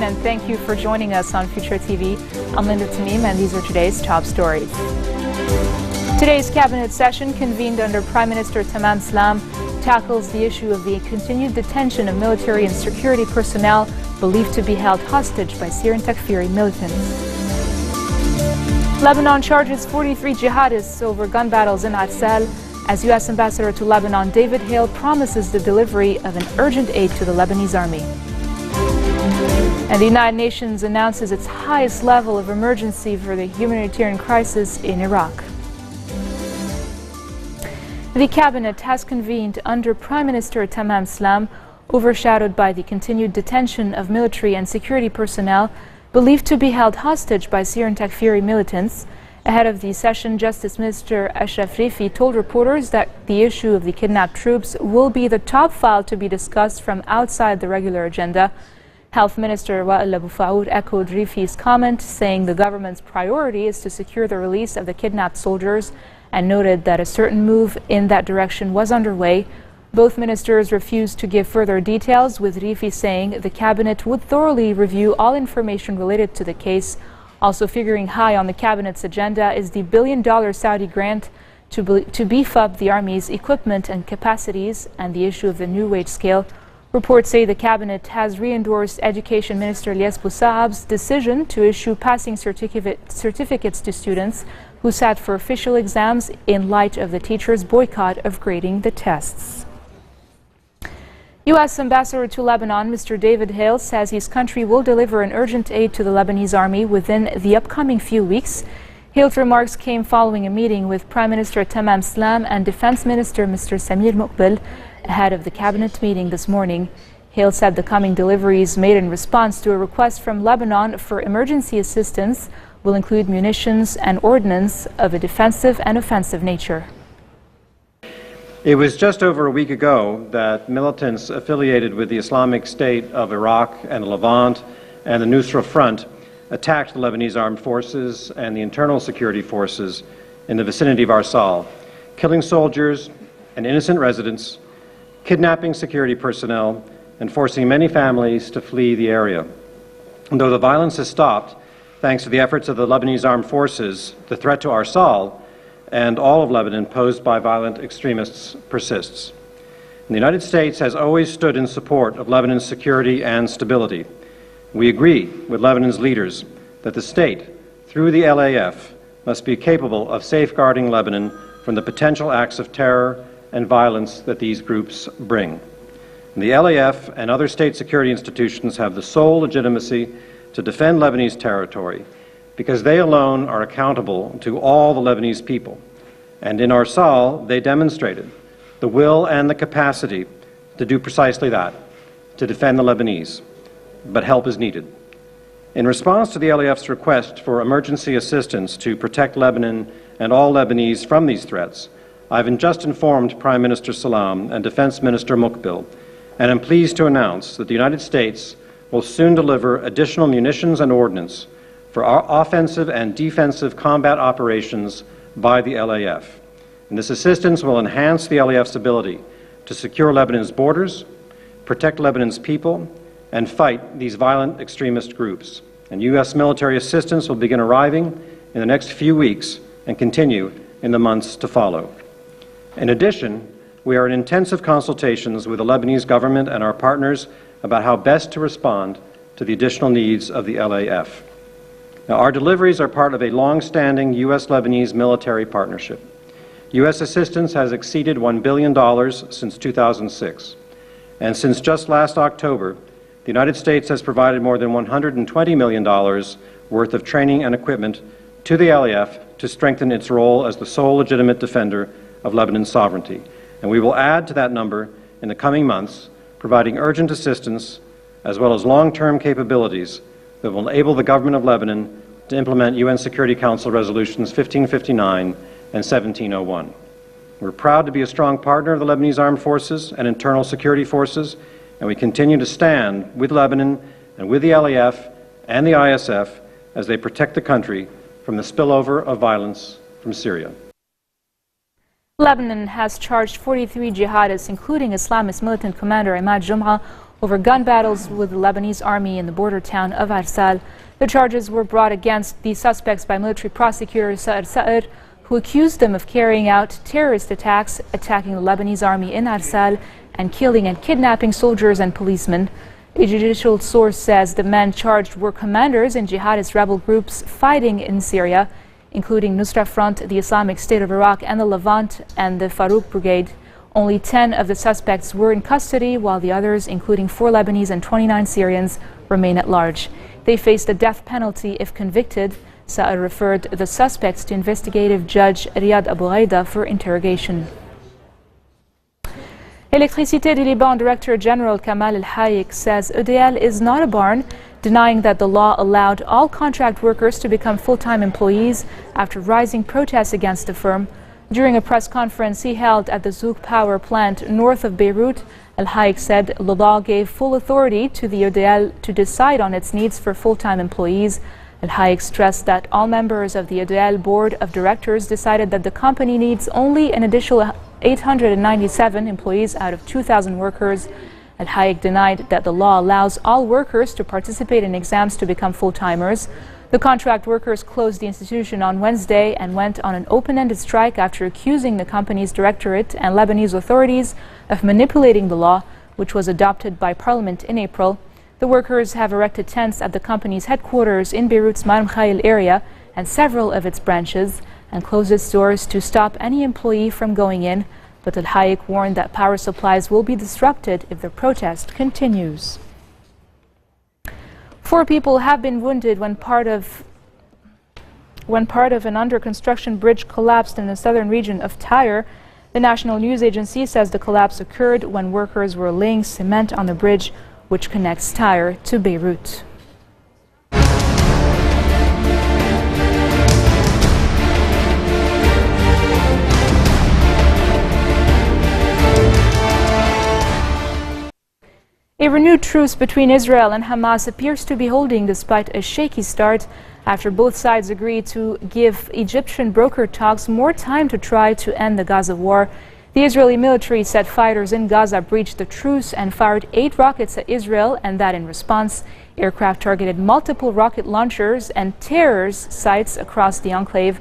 afternoon and thank you for joining us on Future TV. I'm Linda Tamim and these are today's top stories. Today's cabinet session, convened under Prime Minister Tamam Salam, tackles the issue of the continued detention of military and security personnel believed to be held hostage by Syrian Takfiri militants. Lebanon charges 43 jihadists over gun battles in Arsal, as U.S. Ambassador to Lebanon David Hale promises the delivery of an urgent aid to the Lebanese army. And the United Nations announces its highest level of emergency for the humanitarian crisis in Iraq. The cabinet has convened under Prime Minister Tamam Salam, overshadowed by the continued detention of military and security personnel believed to be held hostage by Syrian Takfiri militants. Ahead of the session, Justice Minister Ashraf Rifi told reporters that the issue of the kidnapped troops will be the top file to be discussed from outside the regular agenda. Health Minister Wael Abu Faoud echoed Rifi's comment, saying the government's priority is to secure the release of the kidnapped soldiers, and noted that a certain move in that direction was underway. Both ministers refused to give further details, with Rifi saying the cabinet would thoroughly review all information related to the case. Also figuring high on the cabinet's agenda is the billion-dollar Saudi grant to beef up the army's equipment and capacities, and the issue of the new wage scale. Reports say the cabinet has re-endorsed Education Minister Ilyas Bousaab's decision to issue passing certificates to students who sat for official exams in light of the teachers' boycott of grading the tests. U.S. Ambassador to Lebanon, Mr. David Hale, says his country will deliver an urgent aid to the Lebanese army within the upcoming few weeks. Hale's remarks came following a meeting with Prime Minister Tamam Salam and Defense Minister Mr. Samir Muqbil ahead of the cabinet meeting this morning. Hale said the coming deliveries made in response to a request from Lebanon for emergency assistance will include munitions and ordnance of a defensive and offensive nature. It was just over a week ago that militants affiliated with the Islamic State of Iraq and the Levant and the Nusra Front attacked the Lebanese armed forces and the internal security forces in the vicinity of Arsal, killing soldiers and innocent residents, kidnapping security personnel, and forcing many families to flee the area. And though the violence has stopped, thanks to the efforts of the Lebanese armed forces, the threat to Arsal and all of Lebanon posed by violent extremists persists. And the United States has always stood in support of Lebanon's security and stability. We agree with Lebanon's leaders that the state, through the LAF, must be capable of safeguarding Lebanon from the potential acts of terror and violence that these groups bring. And the LAF and other state security institutions have the sole legitimacy to defend Lebanese territory, because they alone are accountable to all the Lebanese people. And in Arsal, they demonstrated the will and the capacity to do precisely that, to defend the Lebanese. But help is needed. In response to the LAF's request for emergency assistance to protect Lebanon and all Lebanese from these threats, I've just informed Prime Minister Salam and Defense Minister Muqbil, and am pleased to announce that the United States will soon deliver additional munitions and ordnance for our offensive and defensive combat operations by the LAF. And this assistance will enhance the LAF's ability to secure Lebanon's borders, protect Lebanon's people, and fight these violent extremist groups. And U.S. military assistance will begin arriving in the next few weeks and continue in the months to follow. In addition, we are in intensive consultations with the Lebanese government and our partners about how best to respond to the additional needs of the LAF. Now, our deliveries are part of a long-standing U.S.-Lebanese military partnership. U.S. assistance has exceeded $1 billion since 2006. And since just last October, the United States has provided more than $120 million worth of training and equipment to the LAF to strengthen its role as the sole legitimate defender of Lebanon's sovereignty. And we will add to that number in the coming months, providing urgent assistance as well as long-term capabilities that will enable the government of Lebanon to implement UN Security Council Resolutions 1559 and 1701. We're proud to be a strong partner of the Lebanese armed forces and internal security forces, and we continue to stand with Lebanon and with the LAF and the ISF as they protect the country from the spillover of violence from Syria. Lebanon has charged 43 jihadists, including Islamist militant commander Imad Jum'a, over gun battles with the Lebanese army in the border town of Arsal. The charges were brought against the suspects by military prosecutor Sa'ir, who accused them of carrying out terrorist attacks, attacking the Lebanese army in Arsal and killing and kidnapping soldiers and policemen. A judicial source says the men charged were commanders in jihadist rebel groups fighting in Syria, including Nusra Front, the Islamic State of Iraq, and the Levant and the Farouk Brigade. Only 10 of the suspects were in custody, while the others, including 4 Lebanese and 29 Syrians, remain at large. They face the death penalty if convicted. Sa'ir referred the suspects to investigative judge Riyad Abu Ghaida for interrogation. Electricité du Liban Director General Kamal El-Hayek says EDL is not a barn, denying that the law allowed all contract workers to become full-time employees after rising protests against the firm. During a press conference he held at the Zouk power plant north of Beirut, El-Hayek said the law gave full authority to the EDL to decide on its needs for full-time employees. El-Hayek stressed that all members of the EDL board of directors decided that the company needs only an additional 897 employees out of 2,000 workers. El-Hayek denied that the law allows all workers to participate in exams to become full-timers. The contract workers closed the institution on Wednesday and went on an open-ended strike after accusing the company's directorate and Lebanese authorities of manipulating the law, which was adopted by Parliament in April. The workers have erected tents at the company's headquarters in Beirut's Mar Mikhail area and several of its branches, and closed its doors to stop any employee from going in. But El-Hayek warned that power supplies will be disrupted if the protest continues. 4 people have been wounded when part of an under-construction bridge collapsed in the southern region of Tyre. The national news agency says the collapse occurred when workers were laying cement on the bridge which connects Tyre to Beirut. A renewed truce between Israel and Hamas appears to be holding despite a shaky start after both sides agreed to give Egyptian broker talks more time to try to end the Gaza war. The Israeli military said fighters in Gaza breached the truce and fired 8 rockets at Israel, and that in response, aircraft targeted multiple rocket launchers and terrorist sites across the enclave.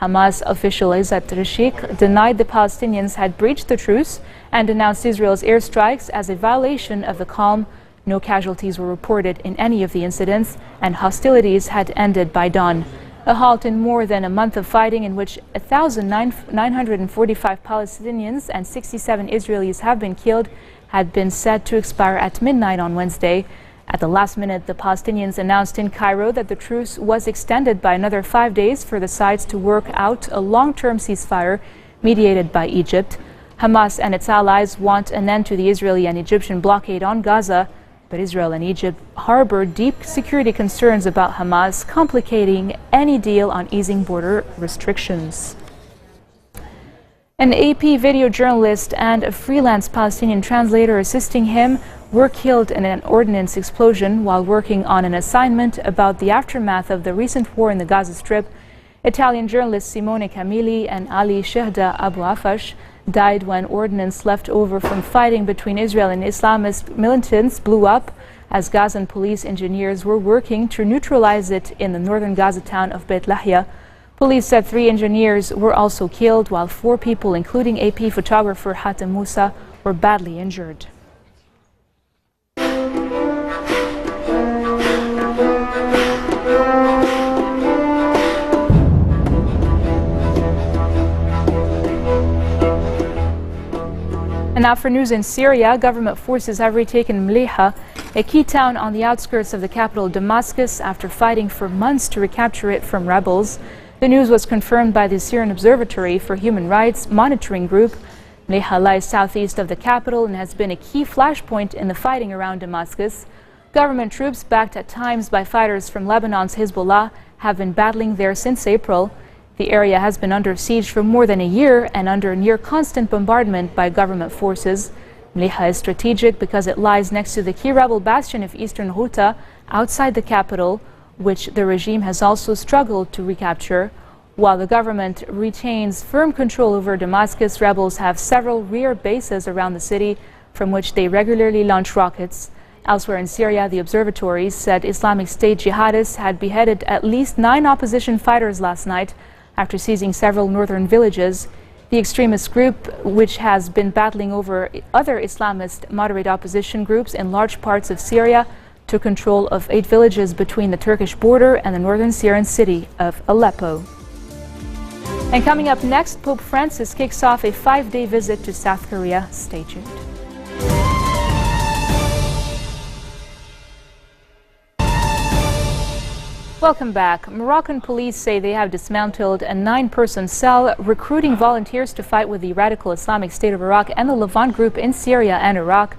Hamas official Izzat Rashik denied the Palestinians had breached the truce and denounced Israel's airstrikes as a violation of the calm. No casualties were reported in any of the incidents, and hostilities had ended by dawn. A halt in more than a month of fighting, in which 1,945 Palestinians and 67 Israelis have been killed, had been set to expire at midnight on Wednesday. At the last minute, the Palestinians announced in Cairo that the truce was extended by another 5 days for the sides to work out a long-term ceasefire mediated by Egypt. Hamas and its allies want an end to the Israeli and Egyptian blockade on Gaza, but Israel and Egypt harbor deep security concerns about Hamas, complicating any deal on easing border restrictions. An AP video journalist and a freelance Palestinian translator assisting him were killed in an ordnance explosion while working on an assignment about the aftermath of the recent war in the Gaza Strip. Italian journalists Simone Camilli and Ali Shehda Abu Afash died when ordnance left over from fighting between Israel and Islamist militants blew up as Gazan police engineers were working to neutralize it in the northern Gaza town of Beit Lahia. Police said 3 engineers were also killed, while 4 people, including AP photographer Hatem Moussa, were badly injured. And now for news in Syria, government forces have retaken Mliha, a key town on the outskirts of the capital Damascus, after fighting for months to recapture it from rebels. The news was confirmed by the Syrian Observatory for Human Rights monitoring group. Mliha lies southeast of the capital and has been a key flashpoint in the fighting around Damascus. Government troops, backed at times by fighters from Lebanon's Hezbollah, have been battling there since April. The area has been under siege for more than a year and under near constant bombardment by government forces. Mliha is strategic because it lies next to the key rebel bastion of eastern Ghouta, outside the capital, which the regime has also struggled to recapture. While the government retains firm control over Damascus, rebels have several rear bases around the city, from which they regularly launch rockets. Elsewhere in Syria, the observatories said Islamic State jihadists had beheaded at least 9 opposition fighters last night after seizing several northern villages. The extremist group, which has been battling over other Islamist moderate opposition groups in large parts of Syria, took control of 8 villages between the Turkish border and the northern Syrian city of Aleppo. And coming up next, Pope Francis kicks off a 5-day visit to South Korea. Stay tuned. Welcome back. Moroccan police say they have dismantled a 9-person cell recruiting volunteers to fight with the radical Islamic State of Iraq and the Levant group in Syria and Iraq.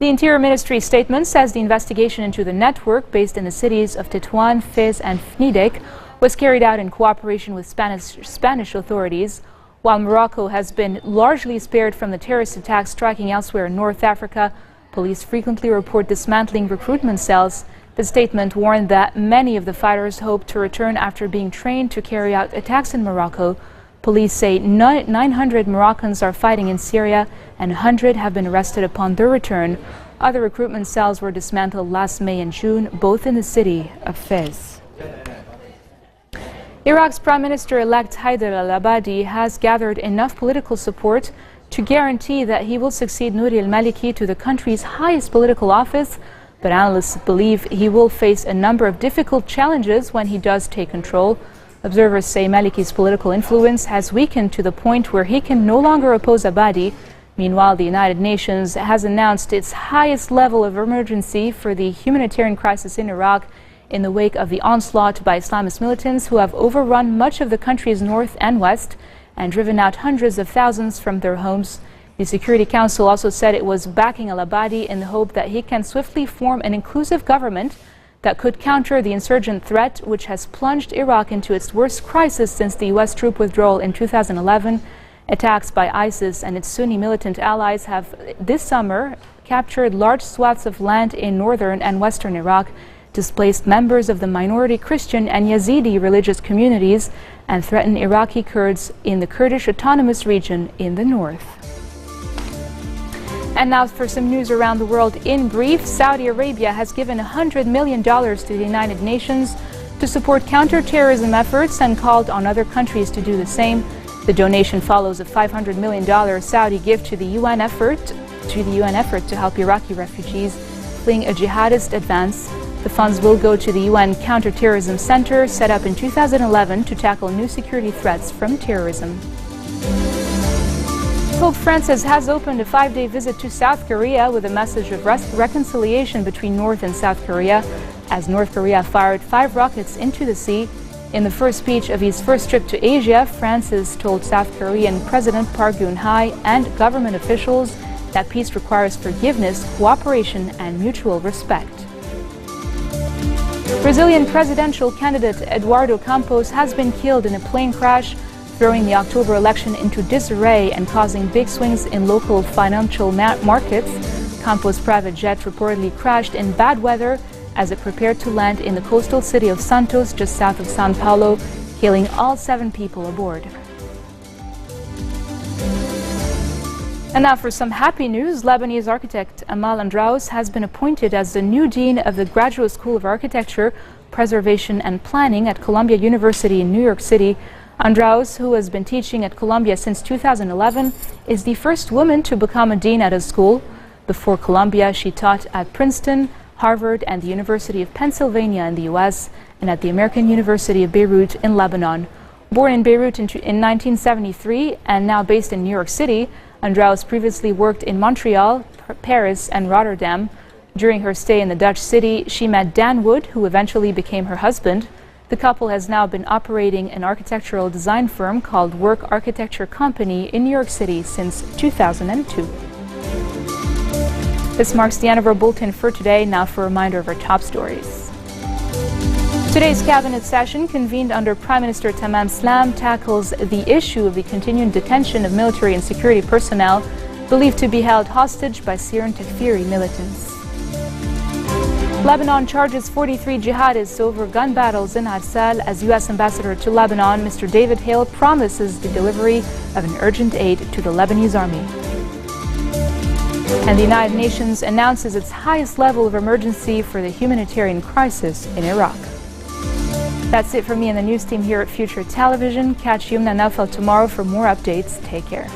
The Interior Ministry statement says the investigation into the network based in the cities of Tétouan, Fez and Fnidek was carried out in cooperation with Spanish authorities. While Morocco has been largely spared from the terrorist attacks striking elsewhere in North Africa, police frequently report dismantling recruitment cells. The statement warned that many of the fighters hope to return after being trained to carry out attacks in Morocco. Police say 900 Moroccans are fighting in Syria and 100 have been arrested upon their return. Other recruitment cells were dismantled last May and June, both in the city of Fez. Iraq's Prime Minister-elect Haider al-Abadi has gathered enough political support to guarantee that he will succeed Nouri al-Maliki to the country's highest political office, but analysts believe he will face a number of difficult challenges when he does take control. Observers say Maliki's political influence has weakened to the point where he can no longer oppose Abadi. Meanwhile, the United Nations has announced its highest level of emergency for the humanitarian crisis in Iraq in the wake of the onslaught by Islamist militants who have overrun much of the country's north and west and driven out hundreds of thousands from their homes. The Security Council also said it was backing al-Abadi in the hope that he can swiftly form an inclusive government that could counter the insurgent threat, which has plunged Iraq into its worst crisis since the U.S. troop withdrawal in 2011. Attacks by ISIS and its Sunni militant allies have this summer captured large swaths of land in northern and western Iraq, displaced members of the minority Christian and Yazidi religious communities, and threatened Iraqi Kurds in the Kurdish autonomous region in the north. And now for some news around the world in brief. Saudi Arabia has given $100 million to the United Nations to support counter-terrorism efforts and called on other countries to do the same. The donation follows a $500 million Saudi gift to the UN effort to help Iraqi refugees fleeing a jihadist advance. The funds will go to the UN Counter-Terrorism Center set up in 2011 to tackle new security threats from terrorism. Pope Francis has opened a 5-day visit to South Korea with a message of reconciliation between North and South Korea, as North Korea fired 5 rockets into the sea. In the first speech of his first trip to Asia, Francis told South Korean President Park Geun-hye and government officials that peace requires forgiveness, cooperation, and mutual respect. Brazilian presidential candidate Eduardo Campos has been killed in a plane crash, throwing the October election into disarray and causing big swings in local financial markets. Campos' private jet reportedly crashed in bad weather as it prepared to land in the coastal city of Santos, just south of São Paulo, killing all 7 people aboard. And now for some happy news. Lebanese architect Amal Andraus has been appointed as the new dean of the Graduate School of Architecture, Preservation and Planning at Columbia University in New York City. Andraus, who has been teaching at Columbia since 2011, is the first woman to become a dean at a school. Before Columbia, she taught at Princeton, Harvard, and the University of Pennsylvania in the U.S., and at the American University of Beirut in Lebanon. Born in Beirut in 1973 and now based in New York City, Andraus previously worked in Montreal, Paris, and Rotterdam. During her stay in the Dutch city, she met Dan Wood, who eventually became her husband. The couple has now been operating an architectural design firm called Work Architecture Company in New York City since 2002. This marks the end of our bulletin for today. Now for a reminder of our top stories. Today's cabinet session, convened under Prime Minister Tamam Slam, tackles the issue of the continued detention of military and security personnel believed to be held hostage by Syrian Takfiri militants. Lebanon charges 43 jihadists over gun battles in Arsal as U.S. Ambassador to Lebanon, Mr. David Hale, promises the delivery of an urgent aid to the Lebanese army. And the United Nations announces its highest level of emergency for the humanitarian crisis in Iraq. That's it for me and the news team here at Future Television. Catch Yumna Naufal tomorrow for more updates. Take care.